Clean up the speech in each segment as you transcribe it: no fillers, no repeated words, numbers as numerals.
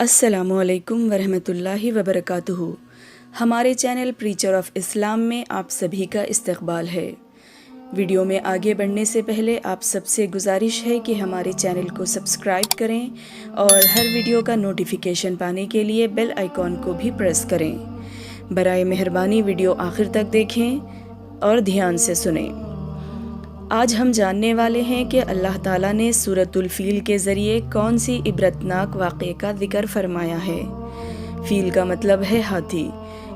السلام علیکم ورحمۃ اللہ وبرکاتہ۔ ہمارے چینل پریچر آف اسلام میں آپ سبھی کا استقبال ہے۔ ویڈیو میں آگے بڑھنے سے پہلے آپ سب سے گزارش ہے کہ ہمارے چینل کو سبسکرائب کریں اور ہر ویڈیو کا نوٹیفیکیشن پانے کے لیے بیل آئیکن کو بھی پریس کریں۔ برائے مہربانی ویڈیو آخر تک دیکھیں اور دھیان سے سنیں۔ آج ہم جاننے والے ہیں کہ اللہ تعالیٰ نے سورۃ الفیل کے ذریعے کون سی عبرتناک واقعے کا ذکر فرمایا ہے۔ فیل کا مطلب ہے ہاتھی۔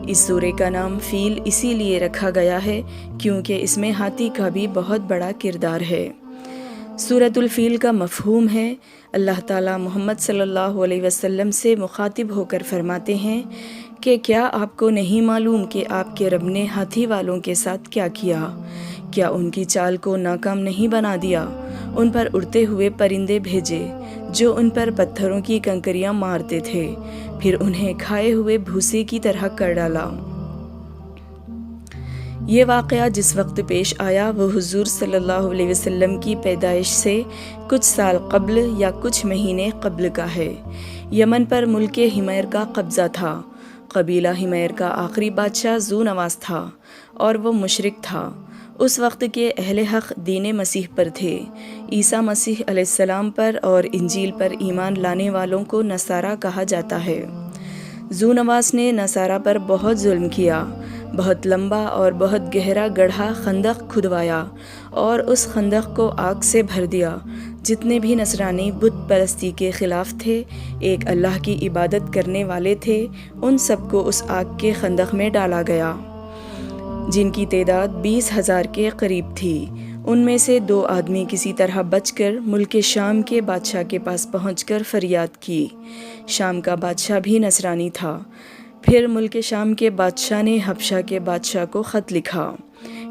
اس سورے کا نام فیل اسی لیے رکھا گیا ہے کیونکہ اس میں ہاتھی کا بھی بہت بڑا کردار ہے۔ سورۃ الفیل کا مفہوم ہے، اللہ تعالیٰ محمد صلی اللہ علیہ وسلم سے مخاطب ہو کر فرماتے ہیں کہ کیا آپ کو نہیں معلوم کہ آپ کے رب نے ہاتھی والوں کے ساتھ کیا کیا؟ کیا ان کی چال کو ناکام نہیں بنا دیا؟ ان پر اڑتے ہوئے پرندے بھیجے جو ان پر پتھروں کی کنکریاں مارتے تھے، پھر انہیں کھائے ہوئے بھوسے کی طرح کر ڈالا۔ یہ واقعہ جس وقت پیش آیا وہ حضور صلی اللہ علیہ وسلم کی پیدائش سے کچھ سال قبل یا کچھ مہینے قبل کا ہے۔ یمن پر ملک حمیر کا قبضہ تھا۔ قبیلہ حمیر کا آخری بادشاہ ذو نواس تھا اور وہ مشرک تھا۔ اس وقت کے اہل حق دین مسیح پر تھے۔ عیسیٰ مسیح علیہ السلام پر اور انجیل پر ایمان لانے والوں کو نصارہ کہا جاتا ہے۔ ذو نواس نے نصارہ پر بہت ظلم کیا، بہت لمبا اور بہت گہرا گڑھا خندق کھدوایا اور اس خندق کو آگ سے بھر دیا۔ جتنے بھی نصرانی بت پرستی کے خلاف تھے، ایک اللہ کی عبادت کرنے والے تھے، ان سب کو اس آگ کے خندق میں ڈالا گیا، جن کی تعداد 20,000 کے قریب تھی۔ ان میں سے 2 آدمی کسی طرح بچ کر ملک شام کے بادشاہ کے پاس پہنچ کر فریاد کی۔ شام کا بادشاہ بھی نصرانی تھا۔ پھر ملک شام کے بادشاہ نے حبشہ کے بادشاہ کو خط لکھا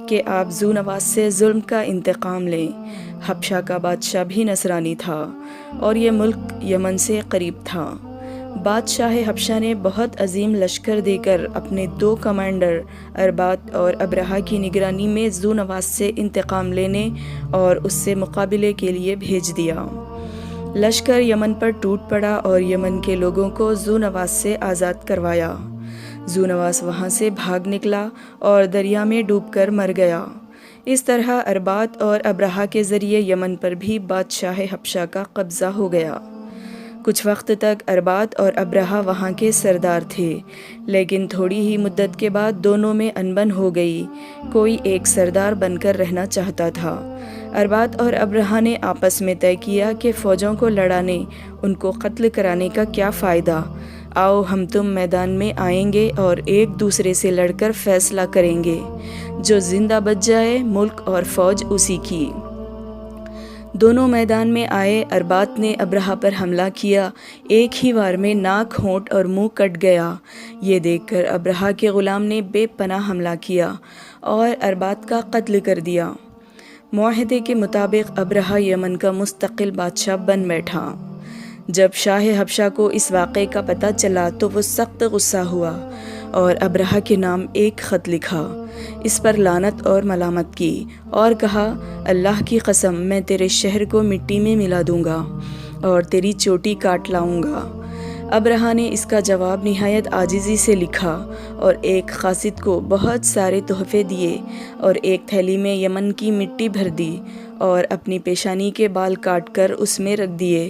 کہ آپ ذو نواس سے ظلم کا انتقام لیں۔ حبشہ کا بادشاہ بھی نصرانی تھا اور یہ ملک یمن سے قریب تھا۔ بادشاہ حبشہ نے بہت عظیم لشکر دے کر اپنے 2 کمانڈر اربات اور ابرہہ کی نگرانی میں ذو نواس سے انتقام لینے اور اس سے مقابلے کے لیے بھیج دیا۔ لشکر یمن پر ٹوٹ پڑا اور یمن کے لوگوں کو ذو نواس سے آزاد کروایا۔ ذو نواس وہاں سے بھاگ نکلا اور دریا میں ڈوب کر مر گیا۔ اس طرح اربات اور ابرہہ کے ذریعے یمن پر بھی بادشاہ حبشہ کا قبضہ ہو گیا۔ کچھ وقت تک اربات اور ابرہہ وہاں کے سردار تھے، لیکن تھوڑی ہی مدت کے بعد دونوں میں انبن ہو گئی۔ کوئی ایک سردار بن کر رہنا چاہتا تھا۔ اربات اور ابرہہ نے آپس میں طے کیا کہ فوجوں کو لڑانے، ان کو قتل کرانے کا کیا فائدہ؟ آؤ ہم تم میدان میں آئیں گے اور ایک دوسرے سے لڑ کر فیصلہ کریں گے۔ جو زندہ بچ جائے، ملک اور فوج اسی کی۔ دونوں میدان میں آئے۔ اربات نے ابرہہ پر حملہ کیا۔ ایک ہی وار میں ناک، ہونٹ اور منہ کٹ گیا۔ یہ دیکھ کر ابرہہ کے غلام نے بے پناہ حملہ کیا اور اربات کا قتل کر دیا۔ معاہدے کے مطابق ابرہہ یمن کا مستقل بادشاہ بن بیٹھا۔ جب شاہ حبشہ کو اس واقعے کا پتہ چلا تو وہ سخت غصہ ہوا اور ابرہہ کے نام ایک خط لکھا، اس پر لعنت اور ملامت کی اور کہا، اللہ کی قسم میں تیرے شہر کو مٹی میں ملا دوں گا اور تیری چوٹی کاٹ لاؤں گا۔ ابرہہ نے اس کا جواب نہایت عاجزی سے لکھا اور ایک قاصد کو بہت سارے تحفے دیے اور ایک تھیلی میں یمن کی مٹی بھر دی اور اپنی پیشانی کے بال کاٹ کر اس میں رکھ دیے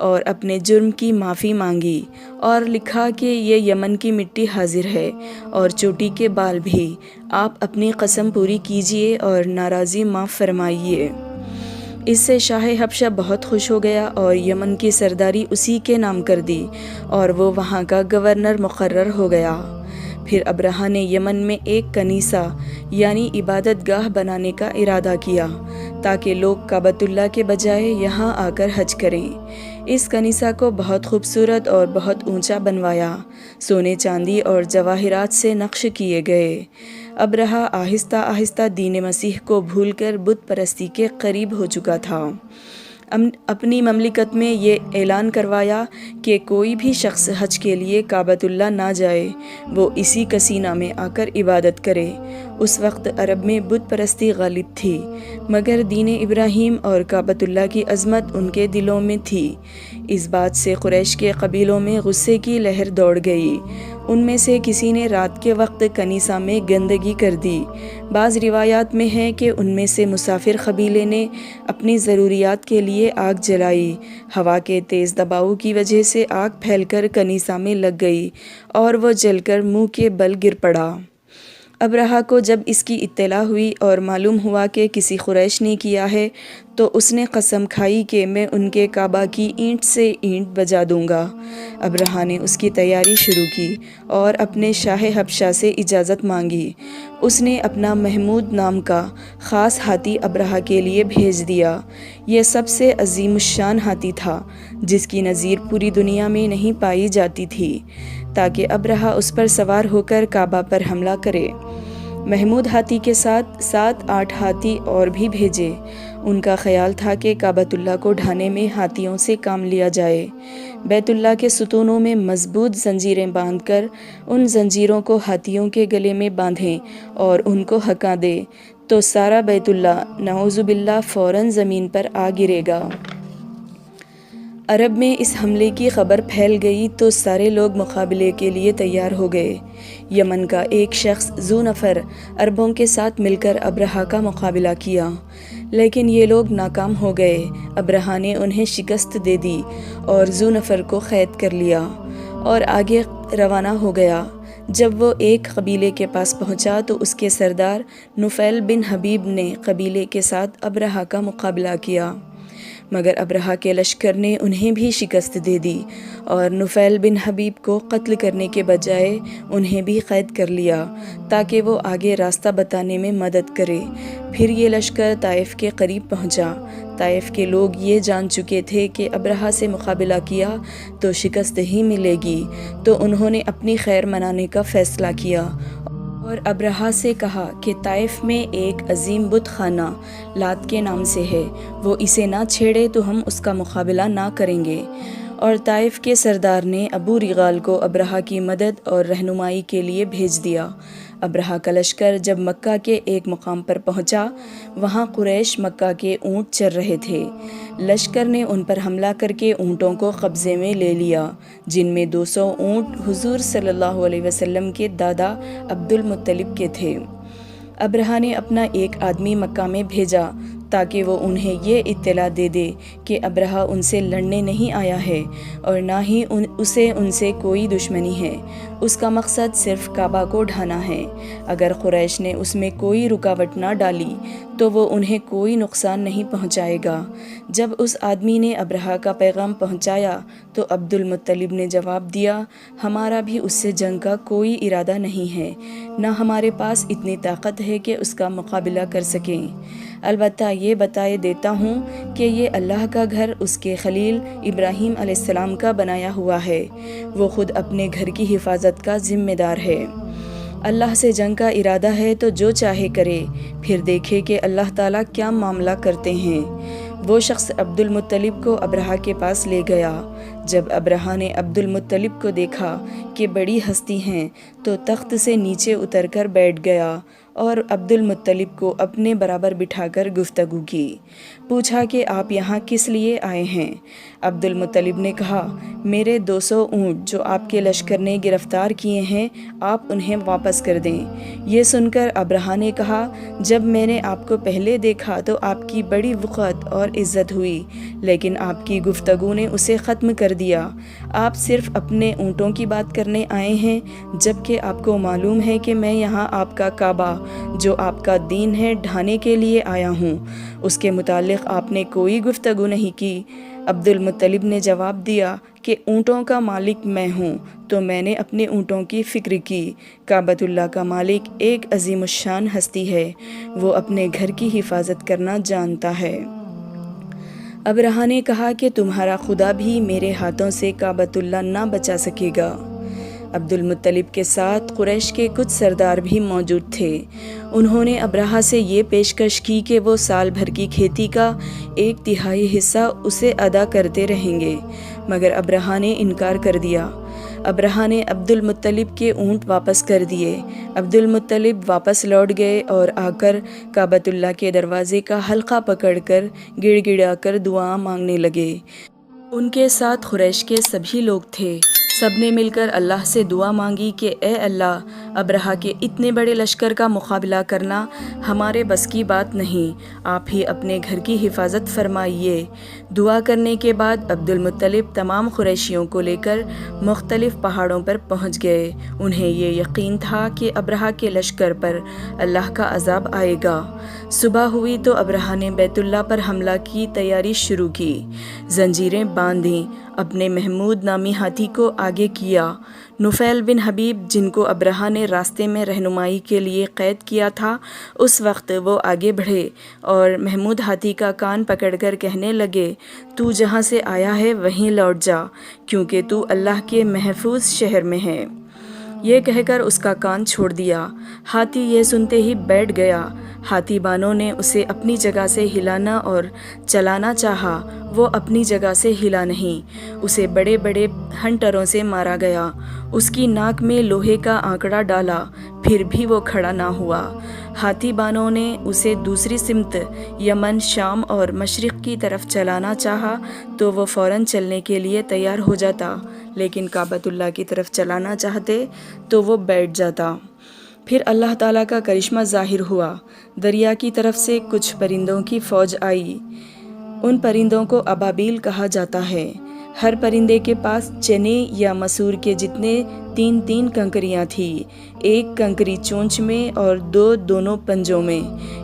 اور اپنے جرم کی معافی مانگی اور لکھا کہ یہ یمن کی مٹی حاضر ہے اور چوٹی کے بال بھی، آپ اپنی قسم پوری کیجیے اور ناراضی معاف فرمائیے۔ اس سے شاہ حبشہ بہت خوش ہو گیا اور یمن کی سرداری اسی کے نام کر دی اور وہ وہاں کا گورنر مقرر ہو گیا۔ پھر ابرہہ نے یمن میں ایک کنیسہ یعنی عبادت گاہ بنانے کا ارادہ کیا تاکہ لوگ کعبۃ اللہ کے بجائے یہاں آ کر حج کریں۔ اس کنیسہ کو بہت خوبصورت اور بہت اونچا بنوایا، سونے چاندی اور جواہرات سے نقش کیے گئے۔ ابرہہ آہستہ آہستہ دین مسیح کو بھول کر بت پرستی کے قریب ہو چکا تھا۔ اپنی مملکت میں یہ اعلان کروایا کہ کوئی بھی شخص حج کے لیے کعبۃ اللہ نہ جائے، وہ اسی کسینہ میں آ کر عبادت کرے۔ اس وقت عرب میں بت پرستی غالب تھی، مگر دین ابراہیم اور کعبۃ اللہ کی عظمت ان کے دلوں میں تھی۔ اس بات سے قریش کے قبیلوں میں غصے کی لہر دوڑ گئی۔ ان میں سے کسی نے رات کے وقت کنیسہ میں گندگی کر دی۔ بعض روایات میں ہے کہ ان میں سے مسافر قبیلے نے اپنی ضروریات کے لیے آگ جلائی۔ ہوا کے تیز دباؤ کی وجہ سے آگ پھیل کر کنیسہ میں لگ گئی اور وہ جل کر منہ کے بل گر پڑا۔ ابرہہ کو جب اس کی اطلاع ہوئی اور معلوم ہوا کہ کسی قریش نے کیا ہے تو اس نے قسم کھائی کہ میں ان کے کعبہ کی اینٹ سے اینٹ بجا دوں گا۔ ابرہہ نے اس کی تیاری شروع کی اور اپنے شاہ حبشہ سے اجازت مانگی۔ اس نے اپنا محمود نام کا خاص ہاتھی ابرہہ کے لیے بھیج دیا۔ یہ سب سے عظیم الشان ہاتھی تھا جس کی نظیر پوری دنیا میں نہیں پائی جاتی تھی، تاکہ ابرہہ اس پر سوار ہو کر کعبہ پر حملہ کرے۔ محمود ہاتھی کے ساتھ 7-8 ہاتھی اور بھی بھیجے۔ ان کا خیال تھا کہ کعبۃ اللہ کو ڈھانے میں ہاتھیوں سے کام لیا جائے۔ بیت اللہ کے ستونوں میں مضبوط زنجیریں باندھ کر ان زنجیروں کو ہاتھیوں کے گلے میں باندھیں اور ان کو ہکا دے تو سارا بیت اللہ نعوذ باللہ فوراً زمین پر آ گرے گا۔ عرب میں اس حملے کی خبر پھیل گئی تو سارے لوگ مقابلے کے لیے تیار ہو گئے۔ یمن کا ایک شخص ذو نفر عربوں کے ساتھ مل کر ابرہہ کا مقابلہ کیا، لیکن یہ لوگ ناکام ہو گئے۔ ابرہہ نے انہیں شکست دے دی اور ذو نفر کو قید کر لیا اور آگے روانہ ہو گیا۔ جب وہ ایک قبیلے کے پاس پہنچا تو اس کے سردار نفیل بن حبیب نے قبیلے کے ساتھ ابرہہ کا مقابلہ کیا، مگر ابرہہ کے لشکر نے انہیں بھی شکست دے دی اور نفیل بن حبیب کو قتل کرنے کے بجائے انہیں بھی قید کر لیا تاکہ وہ آگے راستہ بتانے میں مدد کرے۔ پھر یہ لشکر طائف کے قریب پہنچا۔ طائف کے لوگ یہ جان چکے تھے کہ ابرہہ سے مقابلہ کیا تو شکست ہی ملے گی، تو انہوں نے اپنی خیر منانے کا فیصلہ کیا اور ابرہہ سے کہا کہ طائف میں ایک عظیم بت خانہ لات کے نام سے ہے، وہ اسے نہ چھیڑے تو ہم اس کا مقابلہ نہ کریں گے۔ اور طائف کے سردار نے ابو ریغال کو ابرہہ کی مدد اور رہنمائی کے لیے بھیج دیا۔ ابرہہ کا لشکر جب مکہ کے ایک مقام پر پہنچا، وہاں قریش مکہ کے اونٹ چر رہے تھے۔ لشکر نے ان پر حملہ کر کے اونٹوں کو قبضے میں لے لیا، جن میں 200 اونٹ حضور صلی اللہ علیہ وسلم کے دادا عبد المطلب کے تھے۔ ابرہہ نے اپنا ایک آدمی مکہ میں بھیجا تاکہ وہ انہیں یہ اطلاع دے دے کہ ابرہہ ان سے لڑنے نہیں آیا ہے اور نہ ہی اسے ان سے کوئی دشمنی ہے۔ اس کا مقصد صرف کعبہ کو ڈھانا ہے۔ اگر قریش نے اس میں کوئی رکاوٹ نہ ڈالی تو وہ انہیں کوئی نقصان نہیں پہنچائے گا۔ جب اس آدمی نے ابرہہ کا پیغام پہنچایا تو عبد المطلب نے جواب دیا، ہمارا بھی اس سے جنگ کا کوئی ارادہ نہیں ہے، نہ ہمارے پاس اتنی طاقت ہے کہ اس کا مقابلہ کر سکیں۔ البتہ یہ بتائے دیتا ہوں کہ یہ اللہ کا گھر اس کے خلیل ابراہیم علیہ السلام کا بنایا ہوا ہے، وہ خود اپنے گھر کی حفاظت کا ذمہ دار ہے۔ اللہ سے جنگ کا ارادہ ہے تو جو چاہے کرے، پھر دیکھے کہ اللہ تعالیٰ کیا معاملہ کرتے ہیں۔ وہ شخص عبد المطلب کو ابرہہ کے پاس لے گیا۔ جب ابرہہ نے عبد المطلب کو دیکھا کہ بڑی ہستی ہیں تو تخت سے نیچے اتر کر بیٹھ گیا اور عبد المطلب کو اپنے برابر بٹھا کر گفتگو کی۔ پوچھا کہ آپ یہاں کس لیے آئے ہیں؟ عبد المطلب نے کہا، میرے 200 اونٹ جو آپ کے لشکر نے گرفتار کیے ہیں، آپ انہیں واپس کر دیں۔ یہ سن کر ابرہہ نے کہا، جب میں نے آپ کو پہلے دیکھا تو آپ کی بڑی وقت اور عزت ہوئی، لیکن آپ کی گفتگو نے اسے ختم کر دیا۔ آپ صرف اپنے اونٹوں کی بات کرنے آئے ہیں، جبکہ آپ کو معلوم ہے کہ میں یہاں آپ کا کعبہ جو آپ کا دین ہے ڈھانے کے لیے آیا ہوں۔ اس کے متعلق آپ نے کوئی گفتگو نہیں کی۔ عبد المطلب نے جواب دیا کہ اونٹوں کا مالک میں ہوں تو میں نے اپنے اونٹوں کی فکر کی۔ کعبۃ اللہ کا مالک ایک عظیم الشان ہستی ہے، وہ اپنے گھر کی حفاظت کرنا جانتا ہے۔ ابرہہ نے کہا کہ تمہارا خدا بھی میرے ہاتھوں سے کعبۃ اللہ نہ بچا سکے گا۔ عبد المطلب کے ساتھ قریش کے کچھ سردار بھی موجود تھے۔ انہوں نے ابرہہ سے یہ پیشکش کی کہ وہ سال بھر کی کھیتی کا 1/3 حصہ اسے ادا کرتے رہیں گے، مگر ابرہہ نے انکار کر دیا۔ ابرہہ نے عبد المطلب کے اونٹ واپس کر دیے۔ عبد المطلب واپس لوٹ گئے اور آ کر کعبۃ اللہ کے دروازے کا حلقہ پکڑ کر گڑ گڑا کر دعا مانگنے لگے۔ ان کے ساتھ قریش کے سبھی لوگ تھے۔ سب نے مل کر اللہ سے دعا مانگی کہ اے اللہ، ابرہہ کے اتنے بڑے لشکر کا مقابلہ کرنا ہمارے بس کی بات نہیں، آپ ہی اپنے گھر کی حفاظت فرمائیے۔ دعا کرنے کے بعد عبد المطلب تمام قریشیوں کو لے کر مختلف پہاڑوں پر پہنچ گئے۔ انہیں یہ یقین تھا کہ ابرہہ کے لشکر پر اللہ کا عذاب آئے گا۔ صبح ہوئی تو ابرہہ نے بیت اللہ پر حملہ کی تیاری شروع کی۔ زنجیریں باندھیں، اپنے محمود نامی ہاتھی کو آگے کیا۔ نفیل بن حبیب، جن کو ابرہہ نے راستے میں رہنمائی کے لیے قید کیا تھا، اس وقت وہ آگے بڑھے اور محمود ہاتھی کا کان پکڑ کر کہنے لگے، تو جہاں سے آیا ہے وہیں لوٹ جا، کیونکہ تو اللہ کے محفوظ شہر میں ہے۔ یہ کہہ کر اس کا کان چھوڑ دیا۔ ہاتھی یہ سنتے ہی بیٹھ گیا۔ ہاتھی بانوں نے اسے اپنی جگہ سے ہلانا اور چلانا چاہا، وہ اپنی جگہ سے ہلا نہیں۔ اسے بڑے بڑے ہنٹروں سے مارا گیا۔ اس کی ناک میں لوہے کا آنکڑا ڈالا، پھر بھی وہ کھڑا نہ ہوا۔ ہاتھی بانوں نے اسے دوسری سمت یمن، شام اور مشرق کی طرف چلانا چاہا تو وہ فوراً چلنے کے لیے تیار ہو جاتا، لیکن کعبۃ اللہ کی طرف چلانا چاہتے تو وہ بیٹھ جاتا۔ پھر اللہ تعالیٰ کا کرشمہ ظاہر ہوا۔ دریا کی طرف سے کچھ پرندوں کی فوج آئی۔ ان پرندوں کو ابابیل کہا جاتا ہے۔ ہر پرندے کے پاس چنے یا مسور کے جتنے 3 کنکریاں تھیں، ایک کنکری چونچ میں اور 2 دونوں پنجوں میں۔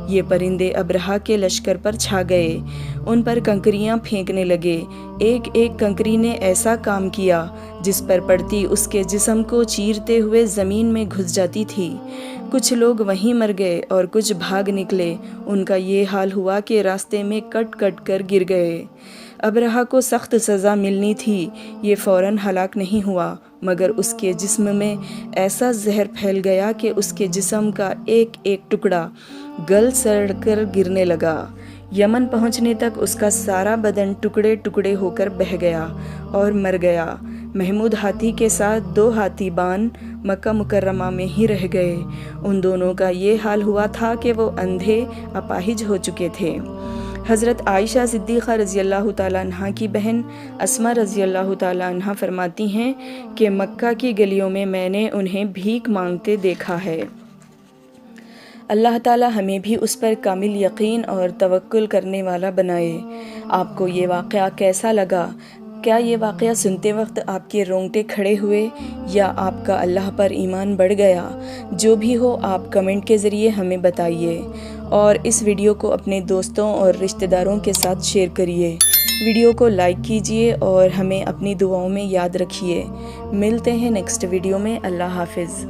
یہ پرندے ابرہہ کے لشکر پر چھا گئے، ان پر کنکریاں پھینکنے لگے۔ ایک ایک کنکری نے ایسا کام کیا جس پر پڑتی اس کے جسم کو چیرتے ہوئے زمین میں گھس جاتی تھی۔ کچھ لوگ وہیں مر گئے اور کچھ بھاگ نکلے۔ ان کا یہ حال ہوا کہ راستے میں کٹ کٹ کر گر گئے۔ ابرہہ کو سخت سزا ملنی تھی، یہ فوراً ہلاک نہیں ہوا، مگر اس کے جسم میں ایسا زہر پھیل گیا کہ اس کے جسم کا ایک ایک ٹکڑا گل سڑ کر گرنے لگا۔ یمن پہنچنے تک اس کا سارا بدن ٹکڑے ٹکڑے ہو کر بہہ گیا اور مر گیا۔ محمود ہاتھی کے ساتھ 2 ہاتھی بان مکہ مکرمہ میں ہی رہ گئے۔ ان دونوں کا یہ حال ہوا تھا کہ وہ اندھے اپاہج ہو چکے تھے۔ حضرت عائشہ صدیقہ رضی اللہ تعالیٰ عنہ کی بہن اسما رضی اللہ تعالیٰ عنہ فرماتی ہیں کہ مکہ کی گلیوں میں میں نے انہیں بھیک مانگتے دیکھا ہے۔ اللہ تعالیٰ ہمیں بھی اس پر کامل یقین اور توکل کرنے والا بنائے۔ آپ کو یہ واقعہ کیسا لگا؟ کیا یہ واقعہ سنتے وقت آپ کے رونگٹے کھڑے ہوئے یا آپ کا اللہ پر ایمان بڑھ گیا؟ جو بھی ہو، آپ کمنٹ کے ذریعے ہمیں بتائیے، اور اس ویڈیو کو اپنے دوستوں اور رشتہ داروں کے ساتھ شیئر کریے۔ ویڈیو کو لائک کیجیے اور ہمیں اپنی دعاؤں میں یاد رکھیے۔ ملتے ہیں نیکسٹ ویڈیو میں۔ اللہ حافظ۔